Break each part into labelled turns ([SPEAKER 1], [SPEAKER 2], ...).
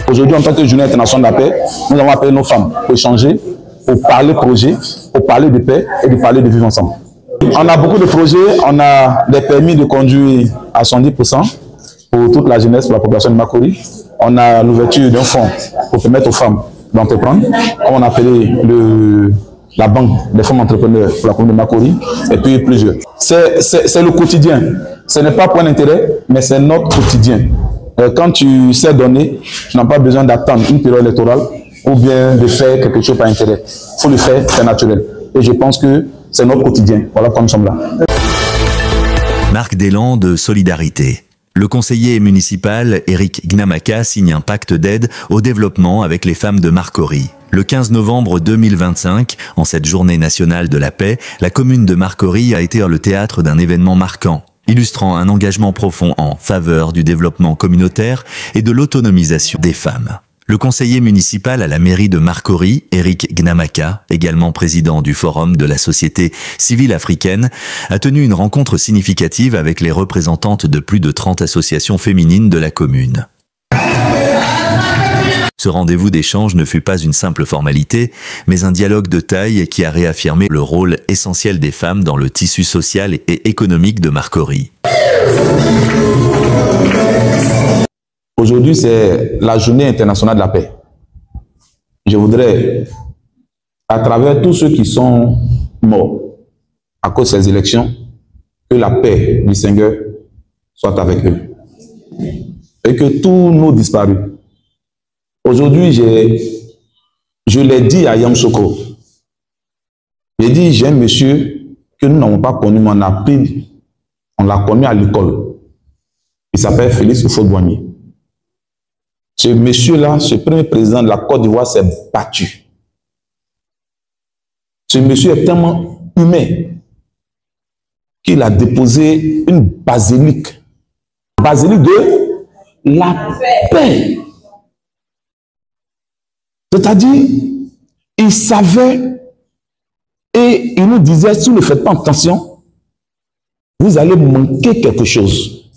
[SPEAKER 1] Aujourd'hui, en tant que Journée internationale de la paix, nous avons appelé nos femmes pour échanger, pour parler projet, pour parler de paix et de parler de vivre ensemble. On a beaucoup de projets, on a des permis de conduire à 110% pour toute la jeunesse, pour la population de Makori. On a l'ouverture d'un fonds pour permettre aux femmes d'entreprendre, comme on a appelé la banque des femmes entrepreneurs pour la commune de Makori, et puis plusieurs. C'est le quotidien. Ce n'est pas pour un intérêt, mais c'est notre quotidien. Quand tu sais donner, tu n'as pas besoin d'attendre une période électorale ou bien de faire quelque chose par intérêt. Il faut le faire, c'est naturel. Et je pense que c'est notre quotidien. Voilà pourquoi nous sommes là.
[SPEAKER 2] Marque d'élan de solidarité. Le conseiller municipal Eric Gnamaka signe un pacte d'aide au développement avec les femmes de Marcory. Le 15 novembre 2025, en cette journée nationale de la paix, la commune de Marcory a été le théâtre d'un événement marquant, illustrant un engagement profond en faveur du développement communautaire et de l'autonomisation des femmes. Le conseiller municipal à la mairie de Marcory, Eric Gnamaka, également président du Forum de la société civile africaine, a tenu une rencontre significative avec les représentantes de plus de 30 associations féminines de la commune. Ce rendez-vous d'échange ne fut pas une simple formalité, mais un dialogue de taille qui a réaffirmé le rôle essentiel des femmes dans le tissu social et économique de Marcory.
[SPEAKER 1] Aujourd'hui, c'est la journée internationale de la paix. Je voudrais, à travers tous ceux qui sont morts à cause de ces élections, que la paix du Seigneur soit avec eux. Et que tous nos disparus. Aujourd'hui, je l'ai dit à Yamsoukro. J'ai dit, j'ai un monsieur que nous n'avons pas connu, mais on l'a connu à l'école. Il s'appelle Félix Houphouët-Boigny. Ce monsieur-là, ce premier président de la Côte d'Ivoire, s'est battu. Ce monsieur est tellement humain qu'il a déposé une basilique. Basilique de la paix. C'est-à-dire, il savait et il nous disait, si vous ne faites pas attention, vous allez manquer quelque chose.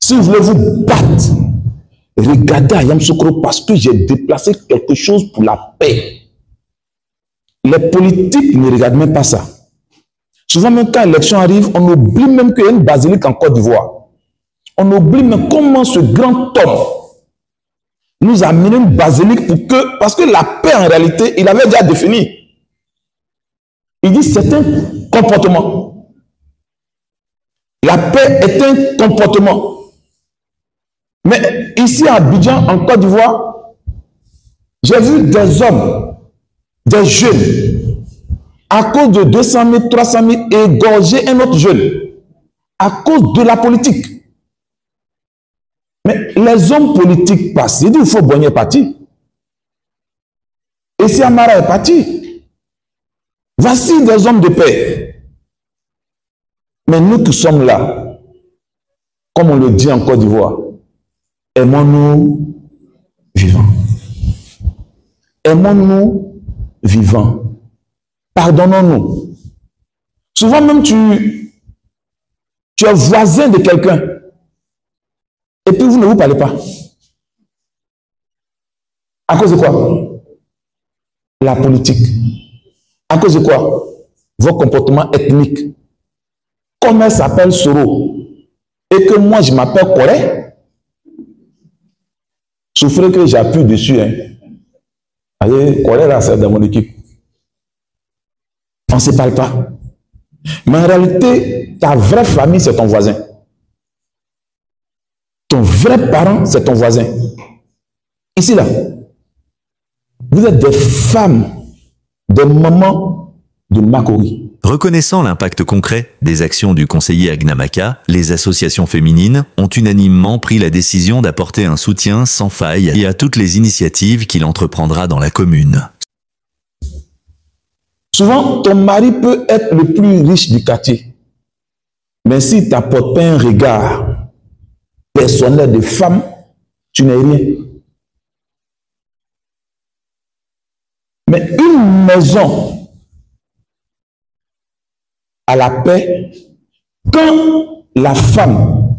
[SPEAKER 1] Si vous voulez vous battre, regardez à Yamsoukro parce que j'ai déplacé quelque chose pour la paix. Les politiques ne regardent même pas ça. Souvent, même quand l'élection arrive, on oublie même qu'il y a une basilique en Côte d'Ivoire. On oublie même comment ce grand homme nous a amené une basilique pour que, parce que la paix en réalité, il avait déjà défini. Il dit c'est un comportement. La paix est un comportement. Mais ici à Abidjan, en Côte d'Ivoire, j'ai vu des hommes, des jeunes, à cause de 200 000, 300 000, égorger un autre jeune, à cause de la politique. Mais les hommes politiques passent. Il dit, il faut Boigny est parti. Et si Amara est parti, voici des hommes de paix. Mais nous qui sommes là, comme on le dit en Côte d'Ivoire, aimons-nous vivants. Aimons-nous vivants. Pardonnons-nous. Souvent même tu es voisin de quelqu'un et puis vous ne vous parlez pas. À cause de quoi? La politique. À cause de quoi? Vos comportements ethniques. Comme elle s'appelle Soro et que moi je m'appelle Corée, souffrez que j'appuie dessus. Allez, Corée là, c'est dans mon équipe. On ne se parle pas. Mais en réalité, ta vraie famille, c'est ton voisin. Ton vrai parent, c'est ton voisin. Ici, là, vous êtes des femmes, des mamans de Makori.
[SPEAKER 2] Reconnaissant l'impact concret des actions du conseiller à Gnamaka, les associations féminines ont unanimement pris la décision d'apporter un soutien sans faille et à toutes les initiatives qu'il entreprendra dans la commune.
[SPEAKER 1] Souvent, ton mari peut être le plus riche du quartier. Mais si tu n'apportes pas un regard personnel de femme, tu n'es rien. Mais une maison à la paix, quand la femme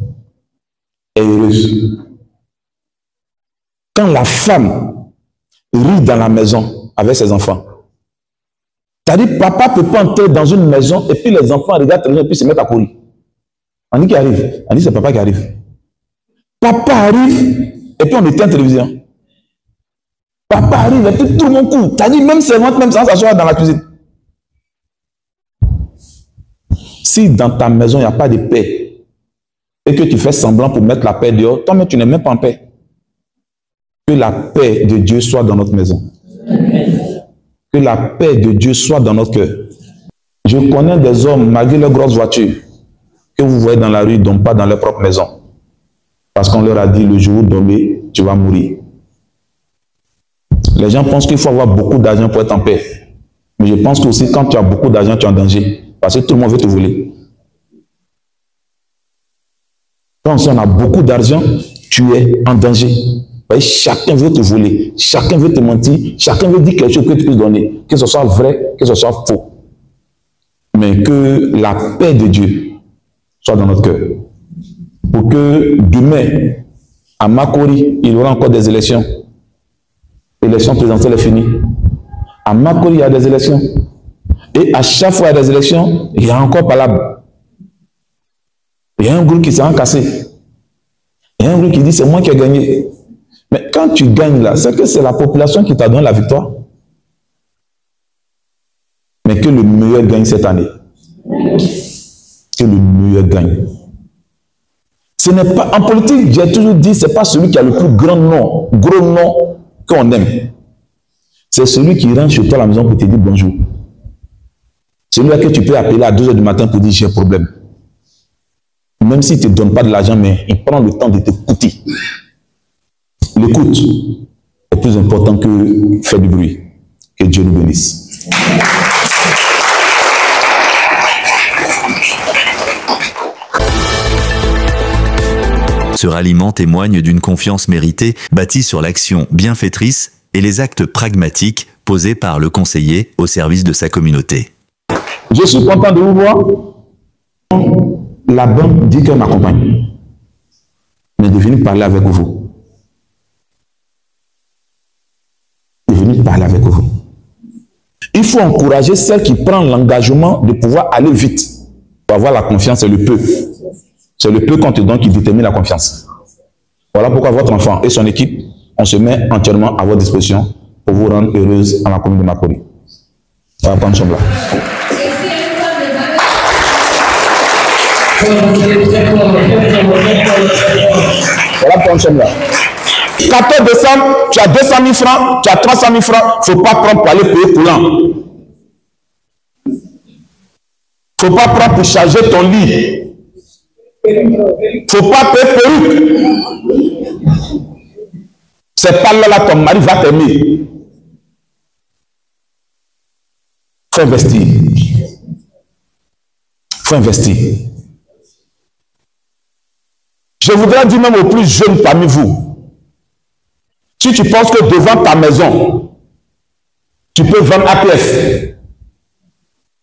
[SPEAKER 1] est heureuse, Quand la femme rit dans la maison avec ses enfants, c'est-à-dire papa peut pas entrer dans une maison et puis les enfants regardent et puis se mettent à courir. On dit qui arrive? On dit c'est papa qui arrive. Papa arrive et puis on éteint la télévision. Papa arrive et puis tout le monde court. C'est-à-dire même servante, même sans s'asseoir dans la cuisine. Si dans ta maison il n'y a pas de paix et que tu fais semblant pour mettre la paix dehors, toi-même tu n'es même pas en paix. Que la paix de Dieu soit dans notre maison. Que la paix de Dieu soit dans notre cœur. Je connais des hommes, malgré leurs grosses voitures, que vous voyez dans la rue, ne dorment pas dans leur propre maison. Parce qu'on leur a dit, le jour où vous dormez, tu vas mourir. Les gens pensent qu'il faut avoir beaucoup d'argent pour être en paix. Mais je pense que aussi quand tu as beaucoup d'argent, tu es en danger. Parce que tout le monde veut te voler. Quand on a beaucoup d'argent, tu es en danger. Chacun veut te voler, chacun veut te mentir, chacun veut dire quelque chose que tu puisses donner, que ce soit vrai, que ce soit faux. Mais que la paix de Dieu soit dans notre cœur. Pour que demain, à Makori, il y aura encore des élections. L'élection présidentielle est finie. À Makori, il y a des élections. Et à chaque fois il y a des élections, il y a encore palabre. Il y a un groupe qui s'est cassé. Il y a un groupe qui dit c'est moi qui ai gagné. Mais quand tu gagnes là, c'est que c'est la population qui t'a donné la victoire. Mais que le meilleur gagne cette année. Que le meilleur gagne. Ce n'est pas, en politique, j'ai toujours dit, ce n'est pas celui qui a le plus grand nom, gros nom qu'on aime. C'est celui qui rentre chez toi à la maison pour te dire bonjour. Celui-là que tu peux appeler à 2 h du matin pour dire j'ai un problème. Même s'il ne te donne pas de l'argent, mais il prend le temps de t'écouter. L'écoute est plus important que faire du bruit. Que Dieu nous bénisse.
[SPEAKER 2] Ce ralliement témoigne d'une confiance méritée, bâtie sur l'action bienfaitrice et les actes pragmatiques posés par le conseiller au service de sa communauté.
[SPEAKER 1] Je suis content de vous voir. La banque dit qu'elle m'accompagne. Mais de venir parler avec vous. De venir parler avec vous. Il faut encourager celle qui prend l'engagement de pouvoir aller vite. Pour avoir la confiance et le peu. C'est le peu qu'on te donne qui détermine la confiance. Voilà pourquoi votre enfant et son équipe, on se met entièrement à votre disposition pour vous rendre heureuse à la commune de Makori. On va prendre ce là. Voilà prendre ce là. 14 décembre, tu as 200 000 francs, tu as 300 000 francs, il ne faut pas prendre pour aller payer coulant. Il ne faut pas prendre pour charger ton lit. Il ne faut pas payer perruque. C'est pas là ton mari va t'aimer. Il faut investir. Il faut investir. Je voudrais dire même aux plus jeunes parmi vous, si tu penses que devant ta maison, tu peux vendre APF,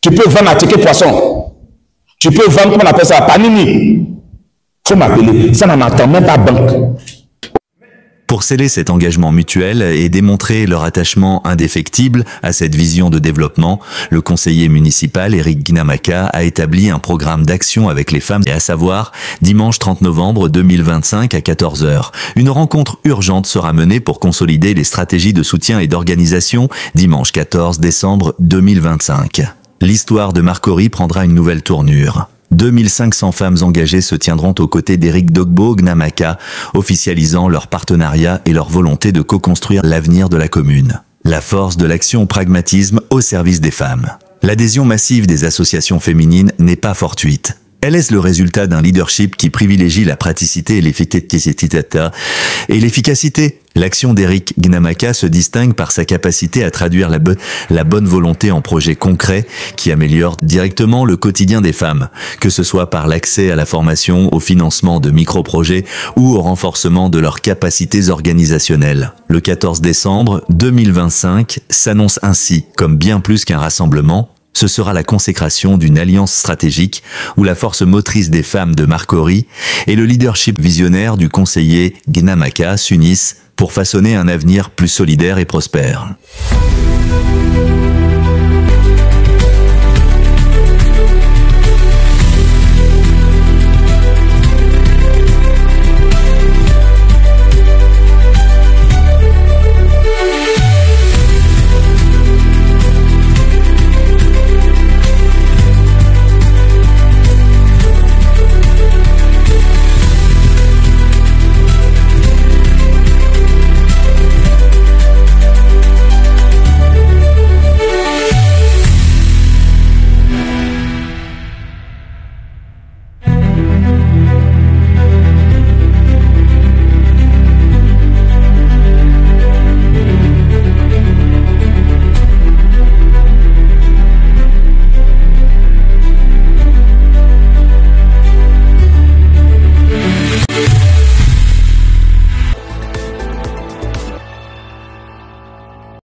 [SPEAKER 1] tu peux vendre un ticket poisson, tu peux vendre, comment on appelle ça, panini. Il faut m'appeler, ça n'en attend même pas banque.
[SPEAKER 2] Pour sceller cet engagement mutuel et démontrer leur attachement indéfectible à cette vision de développement, le conseiller municipal Eric Gnamaka a établi un programme d'action avec les femmes, et à savoir dimanche 30 novembre 2025 à 14 h. Une rencontre urgente sera menée pour consolider les stratégies de soutien et d'organisation dimanche 14 décembre 2025. L'histoire de Makori prendra une nouvelle tournure. 2500 femmes engagées se tiendront aux côtés d'Eric Dogbo Gnamaka, officialisant leur partenariat et leur volonté de co-construire l'avenir de la commune. La force de l'action au pragmatisme au service des femmes. L'adhésion massive des associations féminines n'est pas fortuite. Elle est le résultat d'un leadership qui privilégie la praticité et l'efficacité. L'action d'Eric Gnamaka se distingue par sa capacité à traduire la bonne volonté en projets concrets qui améliorent directement le quotidien des femmes, que ce soit par l'accès à la formation, au financement de micro-projets ou au renforcement de leurs capacités organisationnelles. Le 14 décembre 2025 s'annonce ainsi comme bien plus qu'un rassemblement. Ce sera la consécration d'une alliance stratégique où la force motrice des femmes de Makori et le leadership visionnaire du conseiller Gnamaka s'unissent pour façonner un avenir plus solidaire et prospère.